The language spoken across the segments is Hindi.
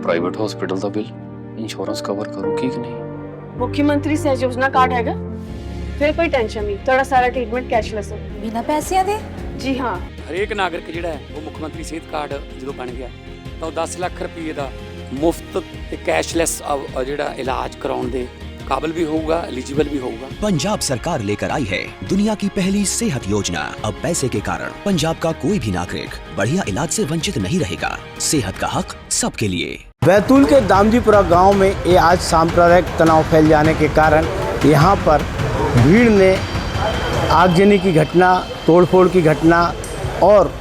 प्राइवेट हॉस्पिटल का बिल इंश्योरेंस कवर करूगी कि नहीं? मुख्यमंत्री सहज योजना कार्ड हैगा, फिर कोई टेंशन नहीं, थोड़ा सारा ट्रीटमेंट कैशलेस है। बिना पैसिਆਂ ਦੇ? जी हाँ। ਹਰੇਕ ਨਾਗਰਿਕ ਜਿਹੜਾ ਹੈ ਉਹ ਮੁੱਖ ਮੰਤਰੀ ਸਿਹਤ ਕਾਰਡ ਜਦੋਂ ਬਣ ਗਿਆ ਤਾਂ ਉਹ 10 ਲੱਖ ਰੁਪਏ ਦਾ ਮੁਫਤ ਤੇ ਕੈਸ਼ਲੈਸ ਜਿਹੜਾ ਇਲਾਜ ਕਰਾਉਣ ਦੇ काबिल भी होगा, एलिजिबल भी होगा। पंजाब सरकार लेकर आई है दुनिया की पहली सेहत योजना। अब पैसे के कारण पंजाब का कोई भी नागरिक बढ़िया इलाज से वंचित नहीं रहेगा। सेहत का हक सबके लिए। बैतूल के दामजीपुरा गांव में ये आज सांप्रदायिक तनाव फैल जाने के कारण यहाँ पर भीड़ ने आगजनी की घटना, तोड़फोड़ की घटना और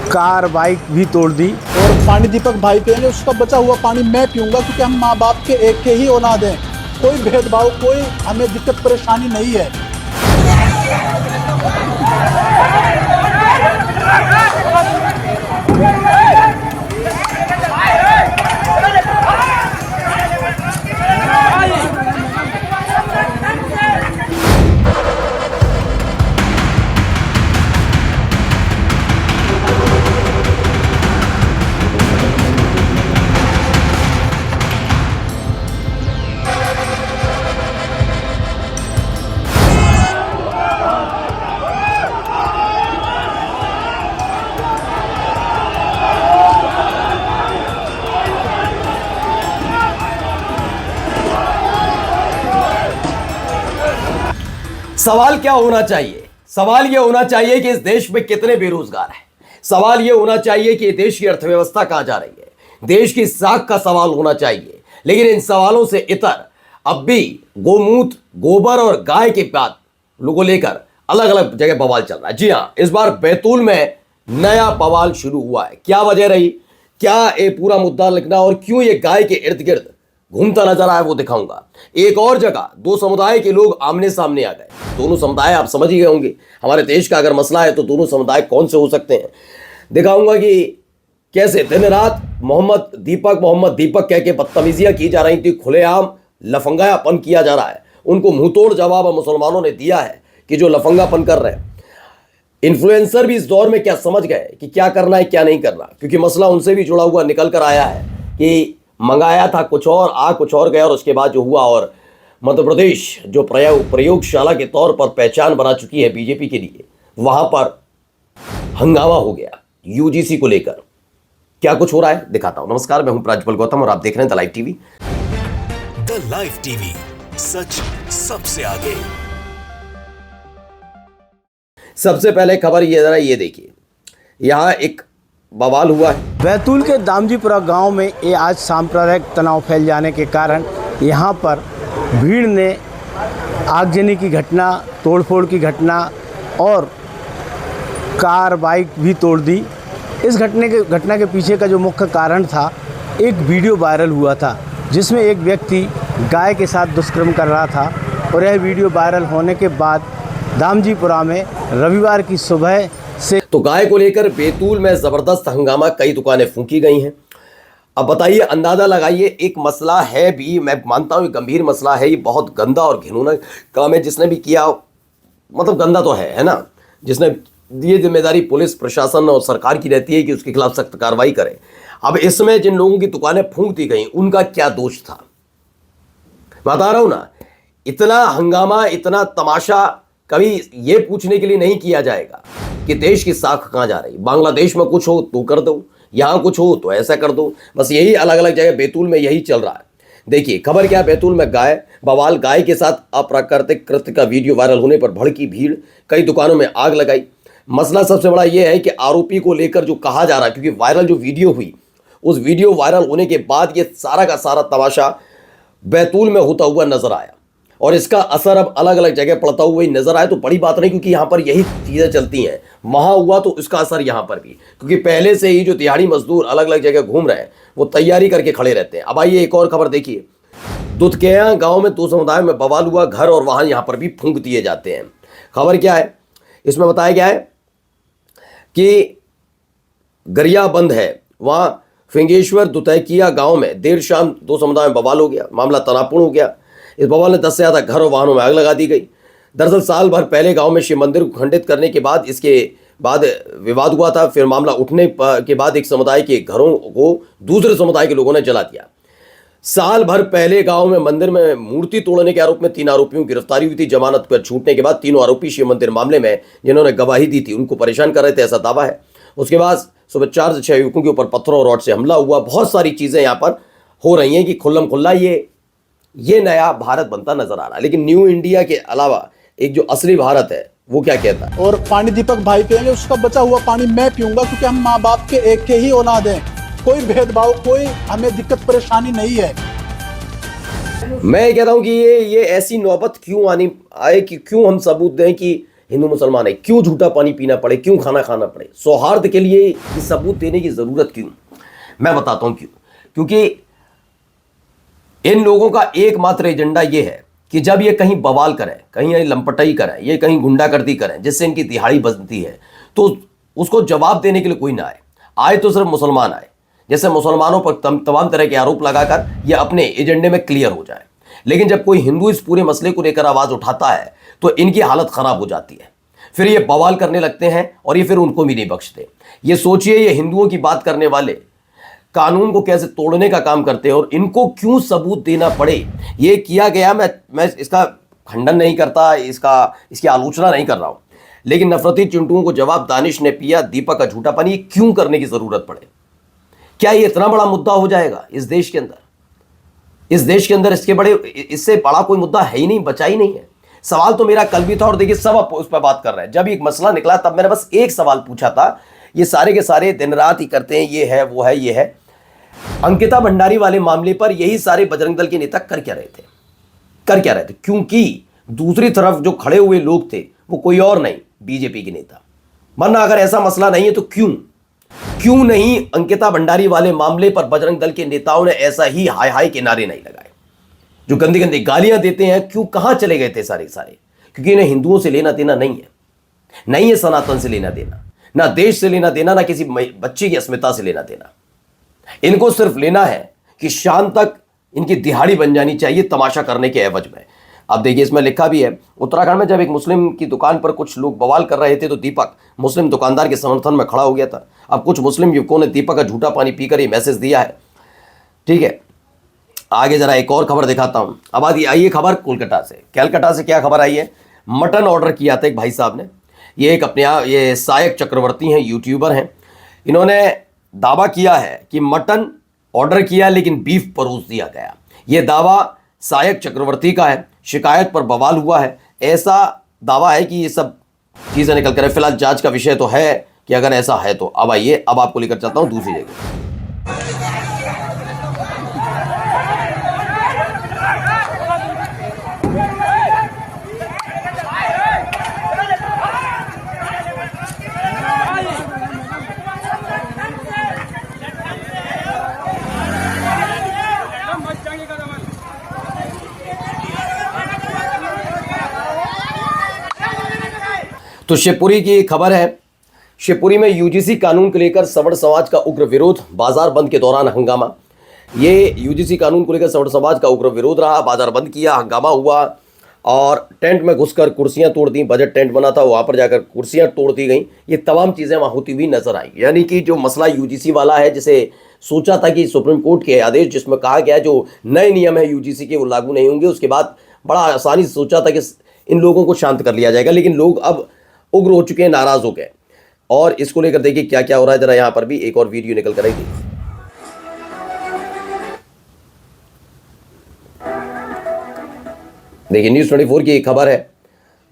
कार बाइक भी तोड़ दी। और पानी दीपक भाई पियेंगे, उसका बचा हुआ पानी मैं पीऊंगा, क्योंकि हम माँ बाप के एक के ही औलाद हैं। कोई भेदभाव, कोई हमें दिक्कत परेशानी नहीं है। सवाल क्या होना चाहिए? सवाल यह होना चाहिए कि इस देश में कितने बेरोजगार हैं। सवाल यह होना चाहिए कि देश की अर्थव्यवस्था कहां जा रही है। देश की साख का सवाल होना चाहिए। लेकिन इन सवालों से इतर अब भी गोमूत्र, गोबर और गाय के बाद लोगों लेकर अलग अलग जगह बवाल चल रहा है। जी हां, इस बार बैतूल में नया बवाल शुरू हुआ है। क्या वजह रही, क्या ये पूरा मुद्दा लिखना और क्यों ये गाय के इर्द गिर्द घूमता नजर आया वो दिखाऊंगा। एक और जगह दो समुदाय के लोग आमने सामने आ गए। दोनों समुदाय आप समझ ही गए होंगे, हमारे देश का अगर मसला है तो दोनों समुदाय कौन से हो सकते हैं। दिखाऊंगा कि कैसे दिन रात मोहम्मद दीपक कह के बदतमीजियां की जा रही थी, खुलेआम लफंगायापन किया जा रहा है। उनको मुंहतोड़ जवाब मुसलमानों ने दिया है कि जो लफंगापन कर रहे हैं। इन्फ्लुएंसर भी इस दौर में क्या समझ गए कि क्या करना है क्या नहीं करना, क्योंकि मसला उनसे भी जुड़ा हुआ निकल कर आया है कि मंगाया था कुछ और, आ कुछ और गया और उसके बाद जो हुआ। और मध्य प्रदेश जो प्रयोगशाला के तौर पर पहचान बना चुकी है बीजेपी के लिए, वहां पर हंगामा हो गया यूजीसी को लेकर। क्या कुछ हो रहा है दिखाता हूं। नमस्कार, मैं हूं प्राज्वल गौतम और आप देख रहे हैं the live TV. The live TV, सच सबसे आगे। सबसे पहले खबर ये जरा ये देखिए, यहां एक बवाल हुआ है। बैतूल के दामजीपुरा गांव में ये आज सांप्रदायिक तनाव फैल जाने के कारण यहाँ पर भीड़ ने आगजनी की घटना, तोड़फोड़ की घटना और कार बाइक भी तोड़ दी। इस घटना के पीछे का जो मुख्य कारण था, एक वीडियो वायरल हुआ था जिसमें एक व्यक्ति गाय के साथ दुष्कर्म कर रहा था। और यह वीडियो वायरल होने के बाद दामजीपुरा में रविवार की सुबह से तो गाय को लेकर बैतूल में जबरदस्त हंगामा, कई दुकानें फूंकी गई हैं। अब बताइए, अंदाजा लगाइए, एक मसला है भी, मैं मानता हूँ गंभीर मसला है, ये बहुत गंदा और घिनौना काम है जिसने भी किया, मतलब गंदा तो है ना। जिसने ये जिम्मेदारी पुलिस प्रशासन और सरकार की रहती है कि उसके खिलाफ सख्त कार्रवाई करे। अब इसमें जिन लोगों की दुकानें फूंक दी गई उनका क्या दोष था, बता रहा हूं ना। इतना हंगामा, इतना तमाशा कभी ये पूछने के लिए नहीं किया जाएगा कि देश की साख कहां जा रही। बांग्लादेश में कुछ हो तो कर दो, यहां कुछ हो तो ऐसा कर दो, बस यही अलग अलग जगह बैतूल में यही चल रहा है। देखिए खबर क्या है, बैतूल में बवाल, गाय के साथ अप्राकृतिक कृत्य का वीडियो वायरल होने पर भड़की भीड़, कई दुकानों में आग लगाई। मसला सबसे बड़ा यह है कि आरोपी को लेकर जो कहा जा रहा है, क्योंकि वायरल जो वीडियो हुई, उस वीडियो वायरल होने के बाद ये सारा का सारा तमाशा बैतूल में होता हुआ नजर आया और इसका असर अब अलग अलग जगह पड़ता हुआ ही नजर आया। तो बड़ी बात नहीं, क्योंकि यहाँ पर यही चीज़ें चलती हैं, वहाँ हुआ तो इसका असर यहाँ पर भी, क्योंकि पहले से ही जो दिहाड़ी मजदूर अलग अलग जगह घूम रहे हैं वो तैयारी करके खड़े रहते हैं। अब आइए एक और खबर देखिए। दुधकेया गांव में दो समुदाय में बवाल हुआ, घर और वाहन यहाँ पर भी फूंक दिए जाते हैं। खबर क्या है, इसमें बताया गया है कि गरिया बंद है, वहाँ फिंगेश्वर दुतैकिया गांव में देर शाम दो समुदाय में बवाल हो गया। मामला तनावपूर्ण हो गया। इस बवाल ने 10 से ज़्यादा घर और वाहनों में आग लगा दी गई। दरअसल साल भर पहले गांव में शिव मंदिर को खंडित करने के बाद इसके बाद विवाद हुआ था, फिर मामला उठने के बाद एक समुदाय के घरों को दूसरे समुदाय के लोगों ने जला दिया। साल भर पहले गांव में मंदिर में मूर्ति तोड़ने के आरोप में 3 आरोपियों की गिरफ्तारी हुई थी। जमानत पर छूटने के बाद तीनों आरोपी शिव मंदिर मामले में जिन्होंने गवाही दी थी उनको परेशान कर रहे थे, ऐसा दावा है। उसके बाद सुबह 4 से 6 युवकों के ऊपर पत्थरों और रॉड से हमला हुआ। बहुत सारी चीजें यहाँ पर हो रही हैं कि खुल्लम खुल्ला ये नया भारत बनता नजर आ रहा है। लेकिन न्यू इंडिया के अलावा एक जो असली भारत है वो क्या कहता है? और पानी दीपक भाई पियेंगे, उसका बचा हुआ पानी मैं पीऊंगा, क्योंकि हम माँ बाप के एक के ही औलाद हैं। कोई भेदभाव, कोई हमें दिक्कत परेशानी नहीं है। मैं कहता हूं कि ये ऐसी नौबत क्यों आए कि क्यों हम सबूत दें कि हिंदू मुसलमान है, क्यों झूठा पानी पीना पड़े, क्यों खाना खाना पड़े, सौहार्द के लिए ये सबूत देने की जरूरत क्यों? मैं बताता हूं क्यों। क्योंकि इन लोगों का एकमात्र एजेंडा ये है कि जब ये कहीं बवाल करें, कहीं लंपटाई करें, ये कहीं गुंडागर्दी करें जिससे इनकी दिहाड़ी बनती है, तो उसको जवाब देने के लिए कोई ना आए तो सिर्फ मुसलमान आए। जैसे मुसलमानों पर तमाम तरह के आरोप लगाकर ये अपने एजेंडे में क्लियर हो जाए। लेकिन जब कोई हिंदू इस पूरे मसले को लेकर आवाज उठाता है तो इनकी हालत खराब हो जाती है। फिर ये बवाल करने लगते हैं और ये फिर उनको भी नहीं बख्शते। ये सोचिए, ये हिंदुओं की बात करने वाले कानून को कैसे तोड़ने का काम करते हैं और इनको क्यों सबूत देना पड़े। ये किया गया, मैं इसका खंडन नहीं करता, इसकी आलोचना नहीं कर रहा हूं, लेकिन नफरती चिंटुओं को जवाब दानिश ने पिया दीपक का झूठा पानी, ये क्यों करने की जरूरत पड़े? क्या ये इतना बड़ा मुद्दा हो जाएगा इस देश के अंदर? इस देश के अंदर इससे बड़ा कोई मुद्दा है ही नहीं, बचा ही नहीं है। सवाल तो मेरा कल भी था और देखिए सब उस पर बात कर रहे हैं। जब एक मसला निकला तब मैंने बस एक सवाल पूछा था। ये सारे के सारे दिन रात ही करते हैं, ये है वो है ये है। अंकिता भंडारी वाले मामले पर यही सारे बजरंग दल के नेता कर क्या रहे थे? क्योंकि दूसरी तरफ जो खड़े हुए लोग थे वो कोई और नहीं, बीजेपी के नेता। वरना अगर ऐसा मसला नहीं है तो क्यों नहीं अंकिता भंडारी वाले मामले पर बजरंग दल के नेताओं ने ऐसा ही हाय हाय के नारे नहीं लगाए? जो गंदी गंदी गालियां देते हैं, क्यों कहां चले गए थे सारे? क्योंकि इन्हें हिंदुओं से लेना देना नहीं है सनातन से लेना देना, ना देश से लेना देना, ना किसी बच्चे की अस्मिता से लेना देना। इनको सिर्फ लेना है कि शाम तक इनकी दिहाड़ी बन जानी चाहिए तमाशा करने के एवज में। अब देखिए इसमें लिखा भी है, उत्तराखंड में जब एक मुस्लिम की दुकान पर कुछ लोग बवाल कर रहे थे तो दीपक मुस्लिम दुकानदार के समर्थन में खड़ा हो गया था। अब कुछ मुस्लिम युवकों ने दीपक का झूठा पानी पीकर ये मैसेज दिया है। ठीक है, आगे जरा एक और खबर दिखाता हूं। अब आइए खबर कोलकाता से। कैलकाटा से क्या खबर आई है? मटन ऑर्डर किया था एक भाई साहब ने। ये एक ये सायक चक्रवर्ती हैं, यूट्यूबर हैं। इन्होंने दावा किया है कि मटन ऑर्डर किया लेकिन बीफ परोस दिया गया। ये दावा सायक चक्रवर्ती का है। शिकायत पर बवाल हुआ है, ऐसा दावा है कि ये सब चीजें निकल कर। फिलहाल जांच का विषय तो है कि अगर ऐसा है तो। अब आइए, अब आपको लेकर चलता हूं दूसरी जगह। तो शिवपुरी की खबर है। शिवपुरी में यूजीसी कानून को लेकर सवर्ण समाज का उग्र विरोध, बाजार बंद के दौरान हंगामा। ये यूजीसी कानून को लेकर सवर्ण समाज का उग्र विरोध रहा, बाजार बंद किया, हंगामा हुआ और टेंट में घुसकर कुर्सियां तोड़ दी। बजट टेंट बना था, वहां पर जाकर कुर्सियां तोड़ दी गई। ये तमाम चीजें वहां होती हुई नजर आई। यानी कि जो मसला यूजीसी वाला है, जिसे सोचा था कि सुप्रीम कोर्ट के आदेश जिसमें कहा गया जो नए नियम है यूजीसी के वो लागू नहीं होंगे, उसके बाद बड़ा आसानी से सोचा था कि इन लोगों को शांत कर लिया जाएगा। लेकिन लोग अब उग्र हो चुके हैं, नाराज हो गए। और इसको लेकर देखिए क्या क्या हो रहा है। जरा यहां पर भी एक और वीडियो निकल कर आएगी। देखिए न्यूज़ 24 की एक खबर है।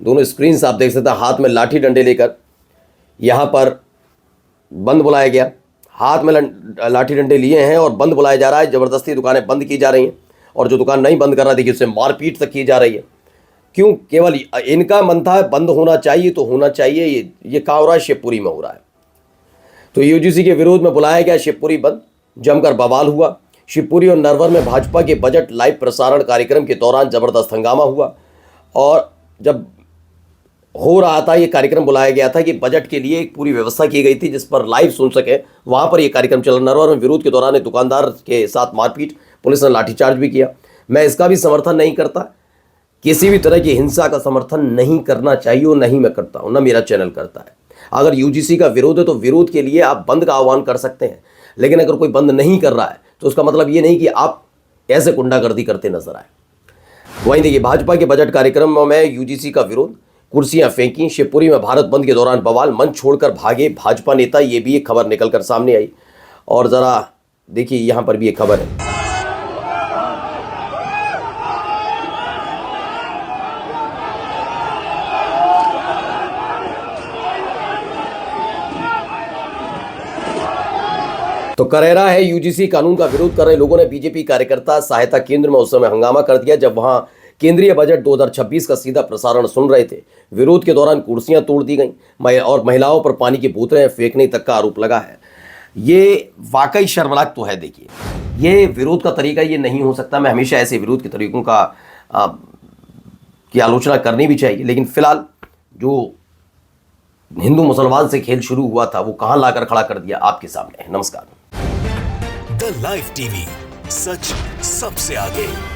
दोनों स्क्रीन से आप देख सकते हैं, हाथ में लाठी डंडे लेकर यहां पर बंद बुलाया गया। हाथ में लाठी डंडे लिए हैं और बंद बुलाया जा रहा है। जबरदस्ती दुकानें बंद की जा रही हैं और जो दुकान नहीं बंद कर रहा, देखिए उससे मारपीट तक की जा रही है। क्यों? केवल इनका मन था बंद होना चाहिए तो होना चाहिए। ये कहाँ हो रहा है? शिवपुरी में हो रहा है। तो यूजीसी के विरोध में बुलाया गया शिवपुरी बंद, जमकर बवाल हुआ। शिवपुरी और नरवर में भाजपा के बजट लाइव प्रसारण कार्यक्रम के दौरान जबरदस्त हंगामा हुआ। और जब हो रहा था, ये कार्यक्रम बुलाया गया था कि बजट के लिए एक पूरी व्यवस्था की गई थी जिस पर लाइव सुन सके, वहां पर यह कार्यक्रम चला। नरवर में विरोध के दौरान एक दुकानदार के साथ मारपीट, पुलिस ने लाठीचार्ज भी किया। मैं इसका भी समर्थन नहीं करता, किसी भी तरह की हिंसा का समर्थन नहीं करना चाहिए और नहीं मैं करता हूं, ना मेरा चैनल करता है। अगर यूजीसी का विरोध है तो विरोध के लिए आप बंद का आह्वान कर सकते हैं, लेकिन अगर कोई बंद नहीं कर रहा है तो उसका मतलब ये नहीं कि आप ऐसे गुंडागर्दी करते नजर आए। वहीं देखिए, भाजपा के बजट कार्यक्रम में यूजीसी का विरोध, कुर्सियां फेंकी, शिवपुरी में भारत बंद के दौरान बवाल, मंच छोड़कर भागे भाजपा नेता, ये भी एक खबर निकलकर सामने आई। और जरा देखिए यहां पर भी एक खबर है। तो करेरा है, यूजीसी कानून का विरोध कर रहे लोगों ने बीजेपी कार्यकर्ता सहायता केंद्र में उस समय हंगामा कर दिया जब वहां केंद्रीय बजट 2026 का सीधा प्रसारण सुन रहे थे। विरोध के दौरान कुर्सियां तोड़ दी गईं और महिलाओं पर पानी की बोतलें फेंकने तक का आरोप लगा है। ये वाकई शर्मनाक तो है। देखिए, ये विरोध का तरीका ये नहीं हो सकता। मैं हमेशा ऐसे विरोध के तरीकों की आलोचना करनी भी चाहिए, लेकिन फिलहाल जो हिंदू मुसलमान से खेल शुरू हुआ था वो कहां लाकर खड़ा कर दिया आपके सामने। नमस्कार। द लाइव टीवी, सच सबसे आगे।